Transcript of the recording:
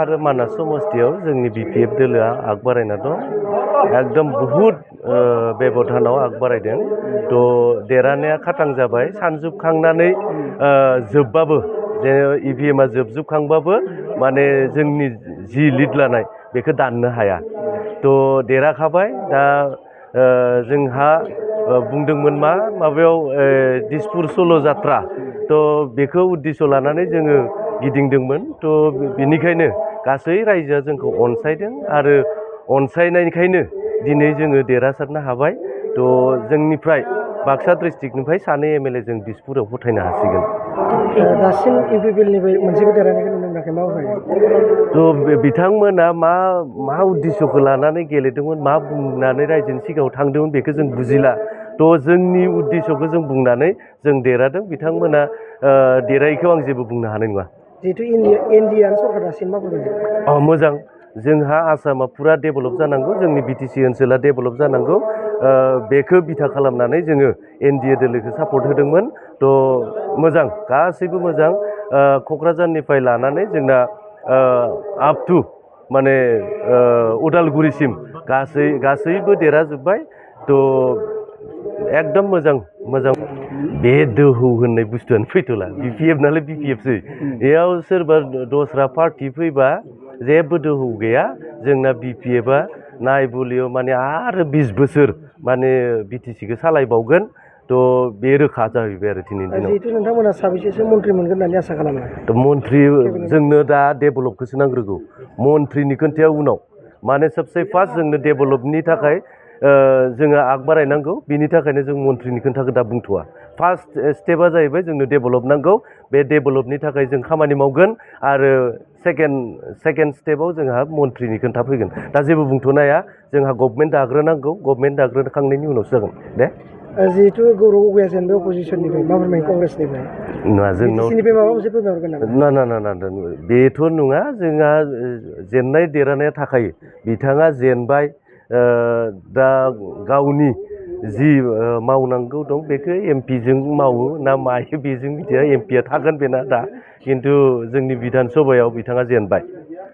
आरो मानास समस्तियाव जोंनि बिपिएफ दोलोआ आग बारायना दं एकदम बहुद बेबधानाव आग बारायदों थ' देरहानाया खाथां जाबाय सानजोबखांनानै जोबबाबो जे इभिएमआ जोबजोबखांबाबो माने जोंनि जि लिड लानाय बेखौ दाननो हाया थ' देरहाखाबाय दा जोंहा बुंदोंमोन मा माबायाव दिसपुर सल' जात्रा थ' बेखौ उद्देश्य लानानै जोङो गिदिंदोंमोन थ' बेनिखायनो गासै रायजोआ जोंखौ अनसायदों आरो अनसायनायखायनो दिनै जोङो देरहासारनो हाबाय थ' जोंनिफ्राय बाक्सा डिस्ट्रिक्टनिफ्राय सानै एमएलए जों दिसपुराव गथायनो हासिगोन दासिम इउपिपिएलनिफ्राय मोनसेबो देरहानायखौ नुनो मोनाखै मा थ' बिथांमोना मा उद्देश्यखौ लानानै गेलेदोंमोन मा बुंनानै रायजोनि सिगाङाव थांदोंमोन बेखौ जों बुजिला थ' जोंनि उद्देश्यखौ जों बुंनानै जों देरहादों बिथांमोना देरहायैखौ आं जेबो बुंनो हानाय नङा जिहेतु इन्डियान सरकार दासिम मा बुंदों मोजां जोंहा आसामा पुरा डेभेलप जानांगौ जोंनि बिटिसि ओनसोला डेभेलप जानांगौ बेखौ बिथा खालामनानै जोङो एनडिए दोलोखौ सापर्ट होदोंमोन थ' मोजां गासैबो मोजां क'क्राझारनिफ्राय लानानै जोंना आप टु माने उदालगुरिसिम गासैबो देरहाजोब्बाय थ' एकदम मोजां बे दोहौ होननाय बुस्थुआनो फैथ'ला बिपिएफ नालाय बिपिएफसै बेयाव सोरबा दस्रा पार्टि फैबा जेबो दोहौ गैया जोंना बिपिएफआ नायबुलियाव माने आरो 20 बोसोर माने बिटिसिखौ सालायबावगोन थ' बे रोखा जाहैबाय आरो दिनैनि दिनाव जिहेतु नोंथांमोना साबेसेसो मन्त्रि मोनगोन होननानै आसा खालामो थ' मन्त्रि जोंनो दा डेभेलपखौसो नांग्रोगौ मन्त्रिनि खोन्थाया उनाव माने सबसे फार्स्ट जोंनो डेभेलपनि थाखाय जोङो आग बारायनांगौ बिनि थाखायनो जों मन्त्रिनि खोन्थाखौ दा बुंथ'वा फार्स्ट स्टेपआ जाहैबाय जोंनो डेभेलप नांगौ बे डेभेलपनि थाखाय जों खामानि मावगोन आरो सेकेन्ड स्टेपआव जोंहा मन्त्रिनि खोन्था फैगोन दा जेबो बुंथ'नो हाया जोंहा गभर्नमेन्ट दाग्रोनांगौ गभर्नमेन्ट दाग्रोखांनायनि उनावसो जागोन दे जिहेतु गौरब गगैया जेनबाय अपोजिसननिफ्राय मा फोरमायो कंग्रेसनिफ्राय नङा जोंनाव माबा मोनसे फोरमायहरगोन नामा ना बेथ' नङा जोंहा जेननाय देरहानाया थाखायो बिथाङा जेनबाय दा गावनि जि मावनांगौ दं बेखौ एमपिजों मावो ना मायो बेजों मिथिया एमपिया थागोन बेना दा खिन्थु जोंनि बिधान सभायाव बिथाङा जेनबाय